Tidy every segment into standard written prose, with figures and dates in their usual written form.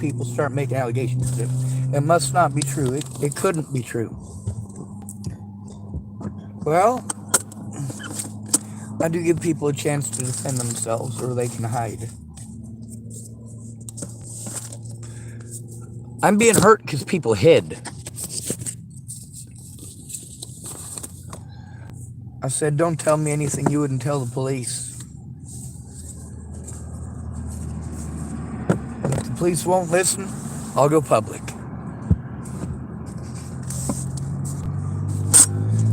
people start making allegations. It must not be true. It couldn't be true. Well, I do give people a chance to defend themselves or they can hide. I'm being hurt because people hid. I said, don't tell me anything you wouldn't tell the police. And if the police won't listen, I'll go public.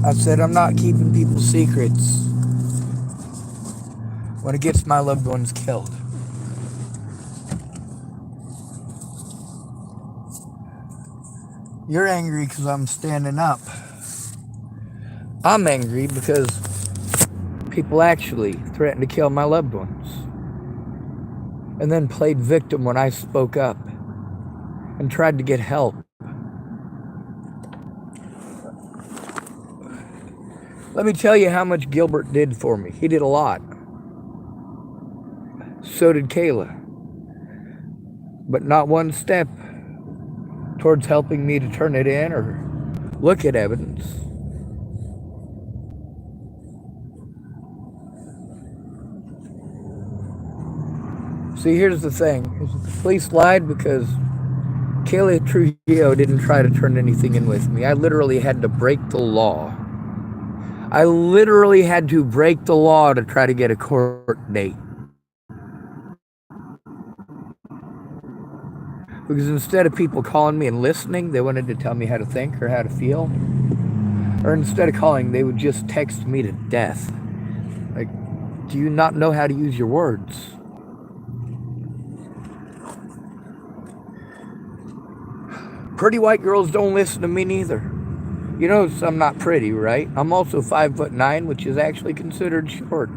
I said, I'm not keeping people's secrets when it gets my loved ones killed. You're angry because I'm standing up. I'm angry because people actually threatened to kill my loved ones and then played victim when I spoke up and tried to get help. Let me tell you how much Gilbert did for me. He did a lot. So did Kayla. But not one step towards helping me to turn it in or look at evidence. See, here's the thing. The police lied because Kayla Trujillo didn't try to turn anything in with me. I literally had to break the law. I literally had to break the law to try to get a court date. Because instead of people calling me and listening, they wanted to tell me how to think or how to feel. Or instead of calling, they would just text me to death. Like, do you not know how to use your words? Pretty white girls don't listen to me neither. You know, I'm not pretty, right? I'm also 5'9", which is actually considered short.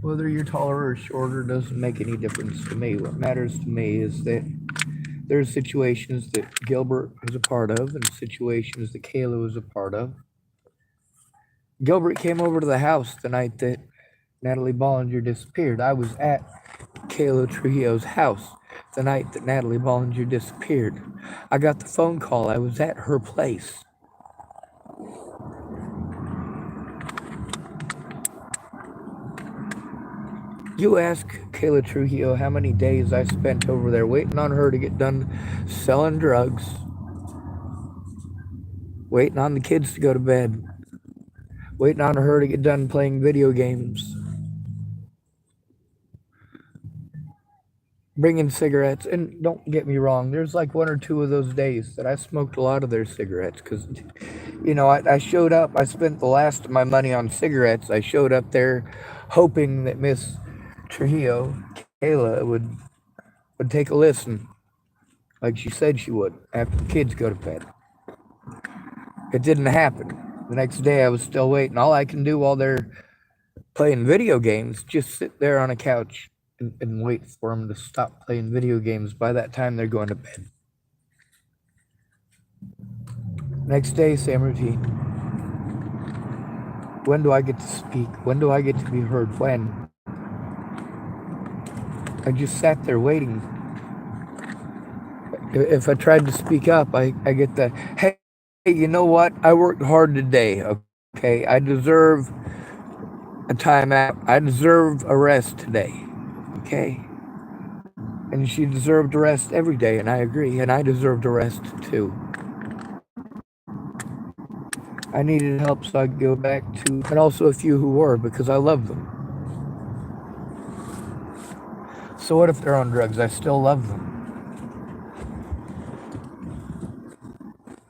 Whether you're taller or shorter doesn't make any difference to me. What matters to me is that there's situations that Gilbert was a part of and situations that Kayla was a part of. Gilbert came over to the house the night that Natalie Bollinger disappeared. I was at Kayla Trujillo's house the night that Natalie Bollinger disappeared. I got the phone call. I was at her place. You ask Kayla Trujillo how many days I spent over there waiting on her to get done selling drugs, waiting on the kids to go to bed, waiting on her to get done playing video games, bringing cigarettes. And don't get me wrong, there's like one or two of those days that I smoked a lot of their cigarettes because, you know, I showed up, I spent the last of my money on cigarettes. I showed up there hoping that Miss Trujillo, Kayla, would take a listen like she said she would after the kids go to bed. It didn't happen. The next day I was still waiting. All I can do while they're playing video games, just sit there on a couch and wait for them to stop playing video games. By that time, they're going to bed. Next day, same routine. When do I get to speak? When do I get to be heard? When? I just sat there waiting. If I tried to speak up, I get the, hey, you know what? I worked hard today, okay? I deserve a timeout. I deserve a rest today, okay? And she deserved a rest every day, and I agree, and I deserved a rest too. I needed help, so I could go back to, and also a few who were, because I love them. So what if they're on drugs? I still love them.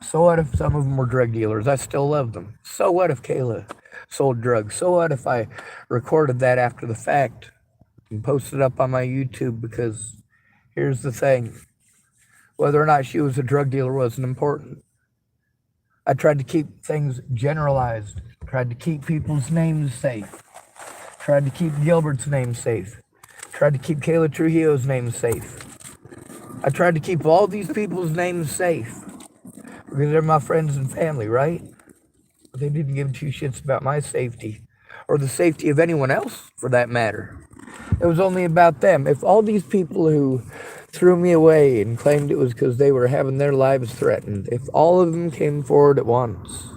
So what if some of them were drug dealers? I still love them. So what if Kayla sold drugs? So what if I recorded that after the fact and posted it up on my YouTube? Because here's the thing. Whether or not she was a drug dealer wasn't important. I tried to keep things generalized. Tried to keep people's names safe. Tried to keep Gilbert's name safe. Tried to keep Kayla Trujillo's name safe. I tried to keep all these people's names safe because they're my friends and family, right? They didn't give two shits about my safety or the safety of anyone else for that matter. It was only about them. If all these people who threw me away and claimed it was because they were having their lives threatened, if all of them came forward at once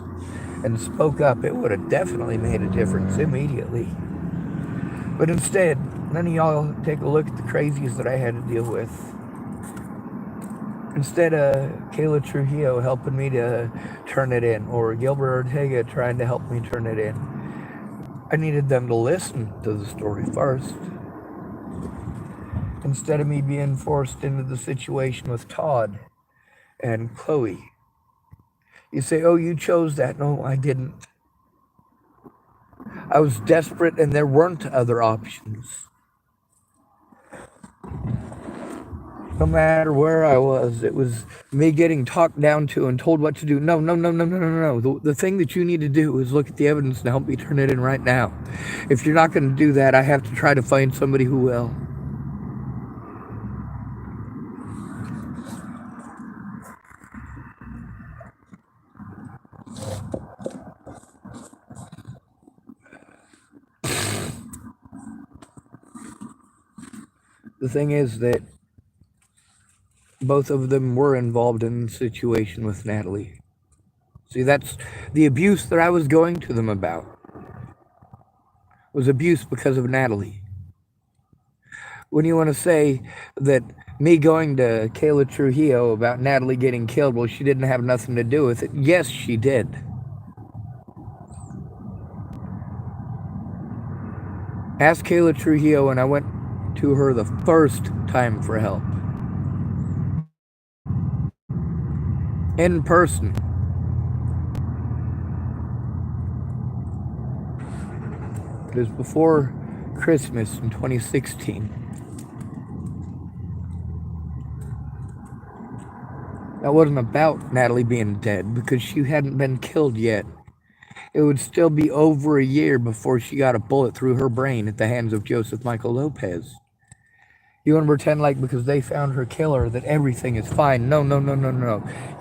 and spoke up, it would have definitely made a difference immediately. But instead, none of y'all take a look at the crazies that I had to deal with. Instead of Kayla Trujillo helping me to turn it in, or Gilbert Ortega trying to help me turn it in, I needed them to listen to the story first. Instead of me being forced into the situation with Todd and Chloe. You say, oh, you chose that. No, I didn't. I was desperate and there weren't other options. No matter where I was, it was me getting talked down to and told what to do. No. The thing that you need to do is look at the evidence and help me turn it in right now. If you're not going to do that, I have to try to find somebody who will. The thing is that both of them were involved in the situation with Natalie. See, that's the abuse that I was going to them about. Was abuse because of Natalie. When you want to say that me going to Kayla Trujillo about Natalie getting killed, well, she didn't have nothing to do with it. Yes, she did. Ask Kayla Trujillo, and I went to her the first time for help. In person. It was before Christmas in 2016. That wasn't about Natalie being dead because she hadn't been killed yet. It would still be over a year before she got a bullet through her brain at the hands of Joseph Michael Lopez. You want to pretend like because they found her killer that everything is fine. No.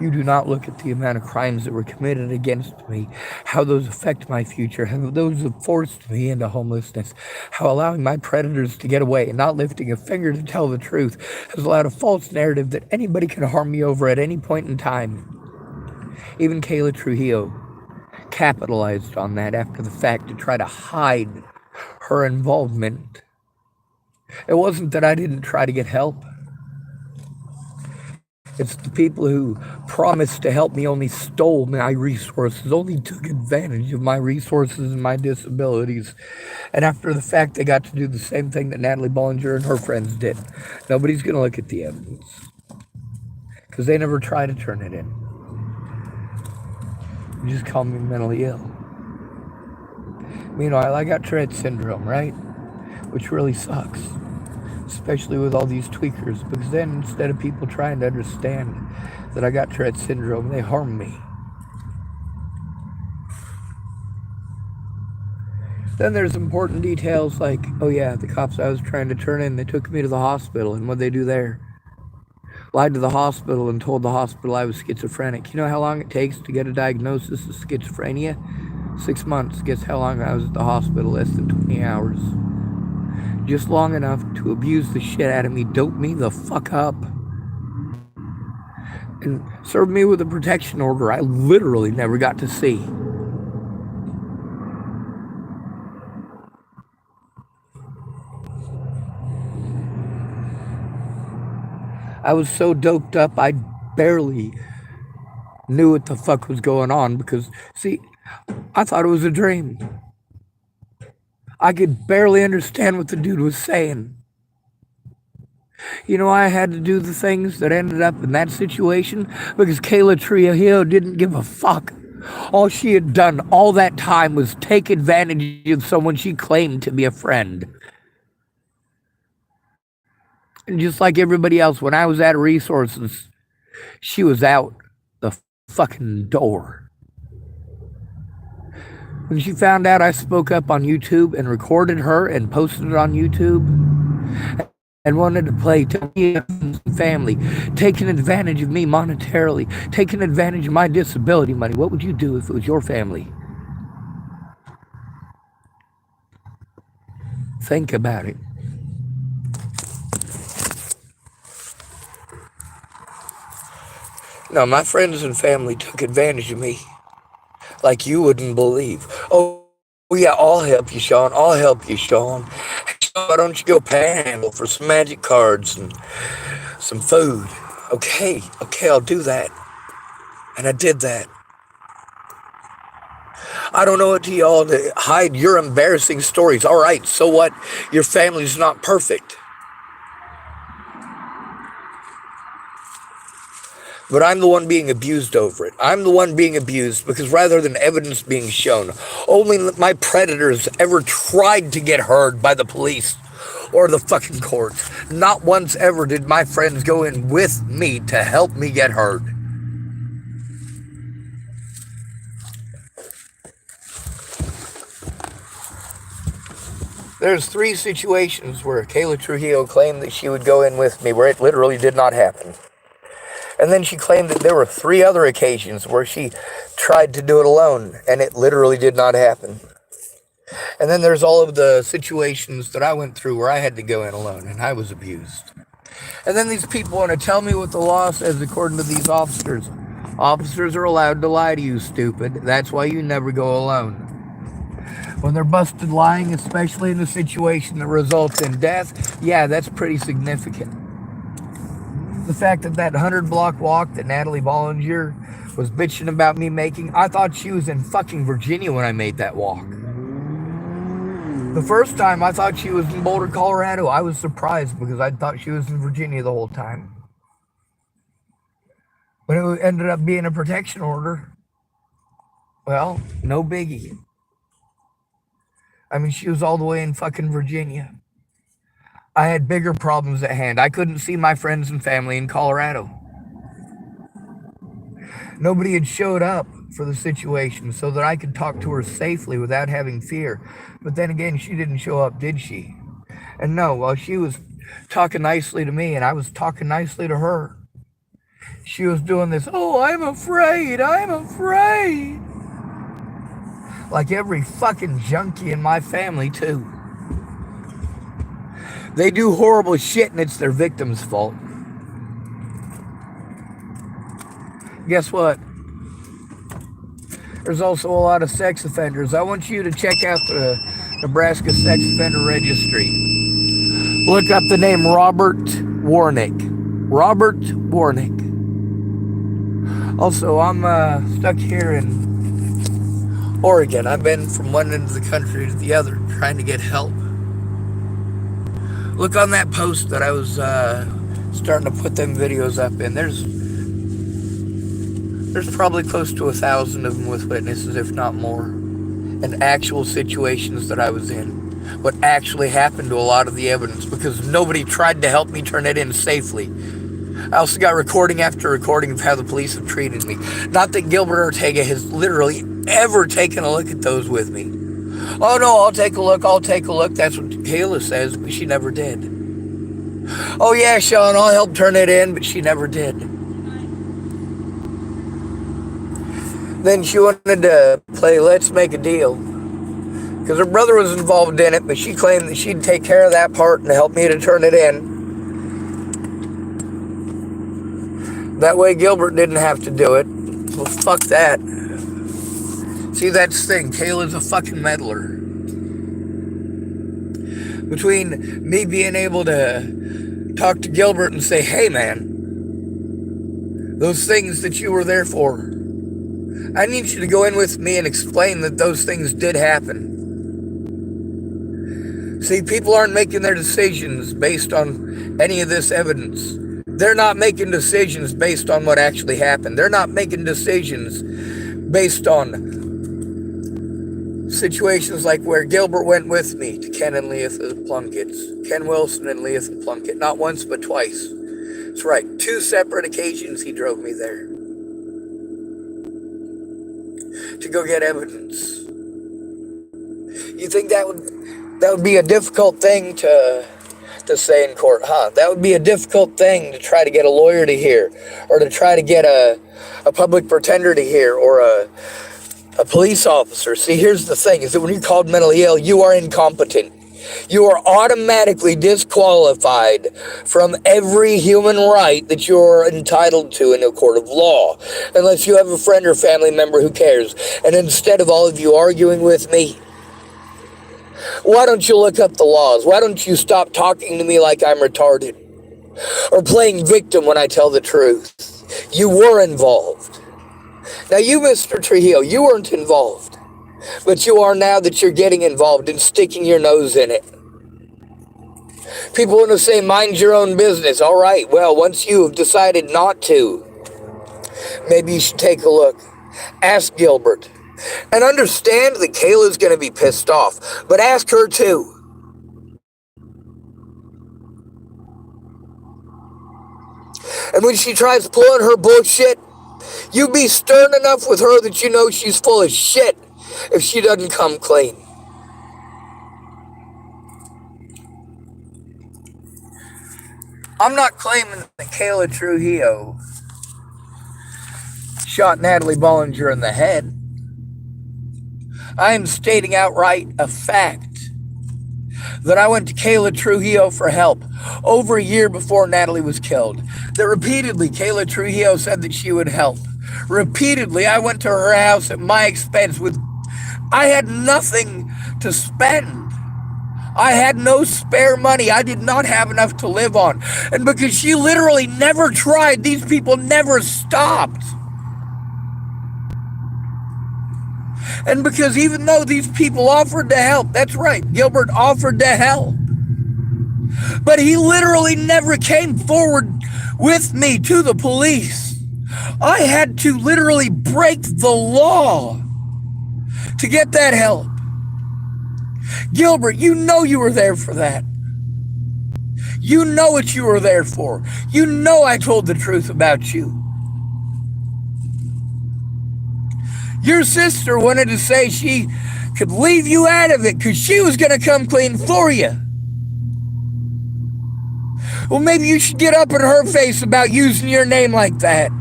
You do not look at the amount of crimes that were committed against me, how those affect my future, how those have forced me into homelessness, how allowing my predators to get away and not lifting a finger to tell the truth has allowed a false narrative that anybody can harm me over at any point in time. Even Kayla Trujillo capitalized on that after the fact to try to hide her involvement. It wasn't that I didn't try to get help. It's the people who promised to help me only stole my resources, only took advantage of my resources and my disabilities. And after the fact, they got to do the same thing that Natalie Bollinger and her friends did. Nobody's going to look at the evidence because they never try to turn it in. You just call me mentally ill. Meanwhile, I got Tourette syndrome, right? Which really sucks, especially with all these tweakers, because then instead of people trying to understand that I got Tourette syndrome, they harm me. Then there's important details like, oh yeah, the cops I was trying to turn in, they took me to the hospital, and what'd they do there? Lied to the hospital and told the hospital I was schizophrenic. You know how long it takes to get a diagnosis of schizophrenia? 6 months. Guess how long I was at the hospital? Less than 20 hours. Just long enough to abuse the shit out of me, dope me the fuck up, and serve me with a protection order I literally never got to see. I was so doped up, I barely knew what the fuck was going on because, see, I thought it was a dream. I could barely understand what the dude was saying. You know, I had to do the things that ended up in that situation because Kayla Trujillo didn't give a fuck. All she had done all that time was take advantage of someone she claimed to be a friend. And just like everybody else, when I was out of resources, she was out the fucking door. When she found out I spoke up on YouTube and recorded her and posted it on YouTube and wanted to play family, taking advantage of me monetarily, taking advantage of my disability money, what would you do if it was your family? Think about it. No, my friends and family took advantage of me like you wouldn't believe. Oh, yeah, I'll help you, Sean. I'll help you, Sean. Hey, Sean, why don't you go panhandle for some magic cards and some food? Okay, I'll do that. And I did that. I don't know what to y'all to hide your embarrassing stories. All right, so what? Your family's not perfect. But I'm the one being abused over it. I'm the one being abused because rather than evidence being shown, only my predators ever tried to get heard by the police or the fucking courts. Not once ever did my friends go in with me to help me get heard. There's 3 situations where Kayla Trujillo claimed that she would go in with me where it literally did not happen. And then she claimed that there were 3 other occasions where she tried to do it alone, and it literally did not happen. And then there's all of the situations that I went through where I had to go in alone, and I was abused. And then these people want to tell me what the law says according to these officers. Officers are allowed to lie to you, stupid. That's why you never go alone. When they're busted lying, especially in a situation that results in death, yeah, that's pretty significant. The fact that 100-block walk that Natalie Bollinger was bitching about me making, I thought she was in fucking Virginia when I made that walk. The first time I thought she was in Boulder, Colorado. I was surprised because I thought she was in Virginia the whole time. When it ended up being a protection order, well, no biggie. I mean, she was all the way in fucking Virginia. I had bigger problems at hand. I couldn't see my friends and family in Colorado. Nobody had showed up for the situation so that I could talk to her safely without having fear. But then again, she didn't show up, did she? And no, while she was talking nicely to me and I was talking nicely to her, she was doing this, oh, I'm afraid. Like every fucking junkie in my family, too. They do horrible shit and it's their victim's fault. Guess what? There's also a lot of sex offenders. I want you to check out the Nebraska Sex Offender Registry. Look up the name Robert Warnick. Robert Warnick. Also, I'm stuck here in Oregon. I've been from one end of the country to the other trying to get help. Look on that post that I was starting to put them videos up in. There's probably close to 1,000 of them with witnesses, if not more, and actual situations that I was in. What actually happened to a lot of the evidence because nobody tried to help me turn it in safely. I also got recording after recording of how the police have treated me. Not that Gilbert Ortega has literally ever taken a look at those with me. Oh no, I'll take a look. That's what Kayla says, but she never did. Oh yeah, Sean, I'll help turn it in, but she never did. Then she wanted to play Let's Make a Deal. Because her brother was involved in it, but she claimed that she'd take care of that part and help me to turn it in. That way Gilbert didn't have to do it. Well, fuck that. See, that's the thing. Kayla's a fucking meddler. Between me being able to talk to Gilbert and say, hey man, those things that you were there for, I need you to go in with me and explain that those things did happen. See, people aren't making their decisions based on any of this evidence. They're not making decisions based on what actually happened. They're not making decisions based on situations like where Gilbert went with me to Ken and Leatha Plunkett's. Ken Wilson and Leatha Plunkett. Not once, but twice. That's right. 2 separate occasions he drove me there to go get evidence. You think that would be a difficult thing to say in court, huh? That would be a difficult thing to try to get a lawyer to hear, or to try to get a public pretender to hear, or a police officer. See, here's the thing, is that when you're called mentally ill, you are incompetent. You are automatically disqualified from every human right that you are entitled to in a court of law, unless you have a friend or family member who cares. And instead of all of you arguing with me, why don't you look up the laws? Why don't you stop talking to me like I'm retarded or playing victim when I tell the truth? You were involved. Now you, Mr. Trujillo, you weren't involved, but you are now that you're getting involved and sticking your nose in it. People want to say, mind your own business. All right, well, once you have decided not to, maybe you should take a look. Ask Gilbert. And understand that Kayla's going to be pissed off, but ask her too. And when she tries pulling her bullshit, you be stern enough with her that you know she's full of shit if she doesn't come clean. I'm not claiming that Kayla Trujillo shot Natalie Bollinger in the head. I am stating outright a fact that I went to Kayla Trujillo for help over a year before Natalie was killed. That repeatedly Kayla Trujillo said that she would help. Repeatedly I went to her house at my expense with I had nothing to spend. I had no spare money. I did not have enough to live on. And because she literally never tried, these people never stopped. And because even though these people offered to help, that's right, Gilbert offered to help, but he literally never came forward with me to the police. I had to literally break the law to get that help. Gilbert, you know you were there for that. You know what you were there for. You know I told the truth about you. Your sister wanted to say she could leave you out of it because she was going to come clean for you. Well, maybe you should get up in her face about using your name like that.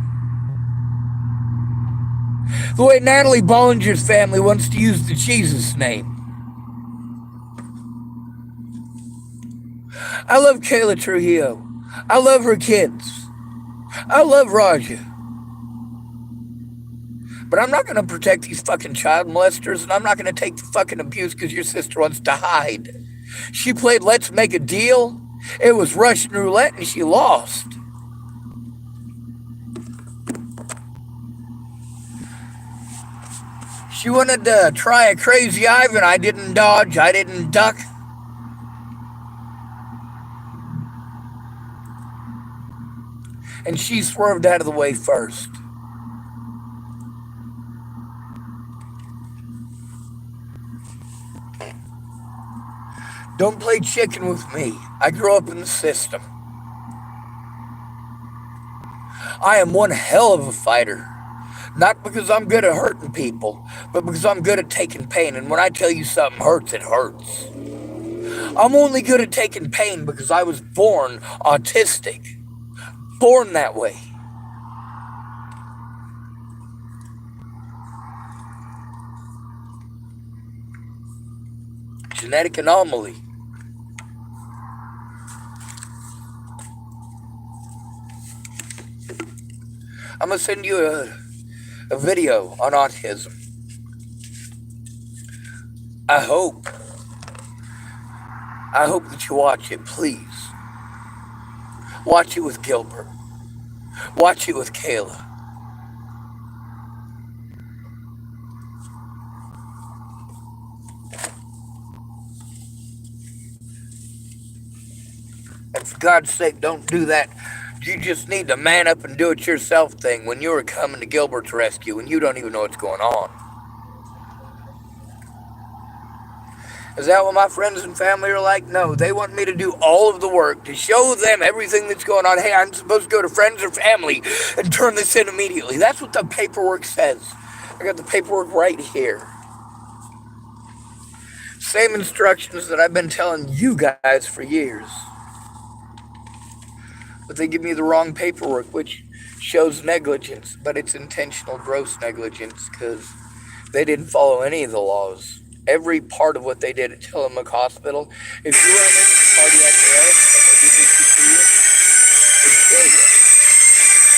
The way Natalie Bollinger's family wants to use the Jesus name. I love Kayla Trujillo. I love her kids. I love Raja. But I'm not going to protect these fucking child molesters, and I'm not going to take the fucking abuse because your sister wants to hide. She played Let's Make a Deal. It was Russian roulette, and she lost. She wanted to try a crazy Ivan. I didn't dodge. I didn't duck. And she swerved out of the way first. Don't play chicken with me. I grew up in the system. I am one hell of a fighter. Not because I'm good at hurting people, but because I'm good at taking pain. And when I tell you something hurts, it hurts. I'm only good at taking pain because I was born autistic. Born that way. Genetic anomaly. I'm going to send you a video on autism. I hope that you watch it, please. Watch it with Gilbert. Watch it with Kayla. And for God's sake, don't do that. You just need to man up and do it yourself thing when you were coming to Gilbert's rescue and you don't even know what's going on. Is that what my friends and family are like? No, they want me to do all of the work, to show them everything that's going on. Hey, I'm supposed to go to friends or family and turn this in immediately. That's what the paperwork says. I got the paperwork right here. Same instructions that I've been telling you guys for years. But they give me the wrong paperwork, which shows negligence, but it's intentional gross negligence because they didn't follow any of the laws. every part of what they did at Tillamook Hospital. If you run into cardiac arrest and they did this to you, they'd kill you.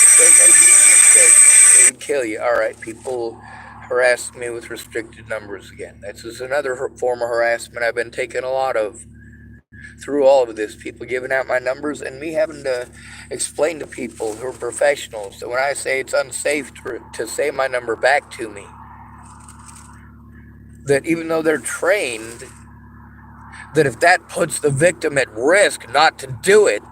If they made these mistakes, they would kill you. All right, people harassed me with restricted numbers again. This is another form of harassment I've been taking a lot of through all of this. People giving out my numbers and me having to explain to people who are professionals that when I say it's unsafe to say my number back to me, that even though they're trained, that if that puts the victim at risk not to do it,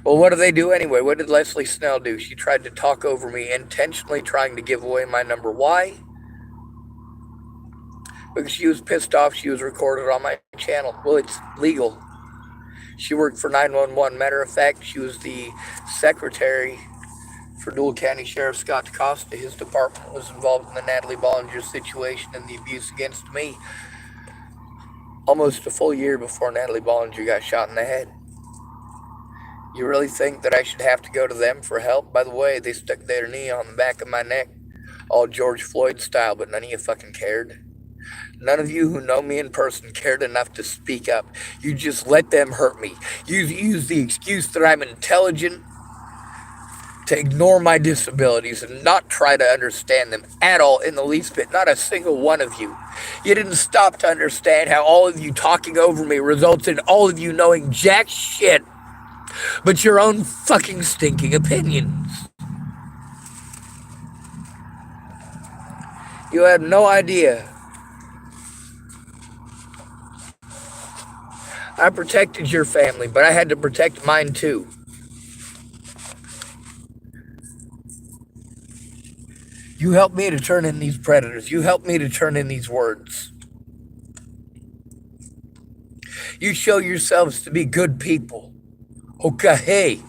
well, what do they do anyway? What did Leslie Snell do? She tried to talk over me, intentionally trying to give away my number. Why? Because she was pissed off she was recorded on my channel. Well, it's legal. She worked for 911. Matter of fact, she was the secretary for Dual County Sheriff Scott DaCosta. His department was involved in the Natalie Bollinger situation and the abuse against me almost a full year before Natalie Bollinger got shot in the head. You really think that I should have to go to them for help? By the way, they stuck their knee on the back of my neck, all George Floyd style, but none of you fucking cared. None of you who know me in person cared enough to speak up. You just let them hurt me. You use the excuse that I'm intelligent to ignore my disabilities and not try to understand them at all in the least bit. Not a single one of you. You didn't stop to understand how all of you talking over me results in all of you knowing jack shit but your own fucking stinking opinions. You had no idea. I protected your family, but I had to protect mine too. You helped me to turn in these predators. You helped me to turn in these words. You show yourselves to be good people. Okay, hey.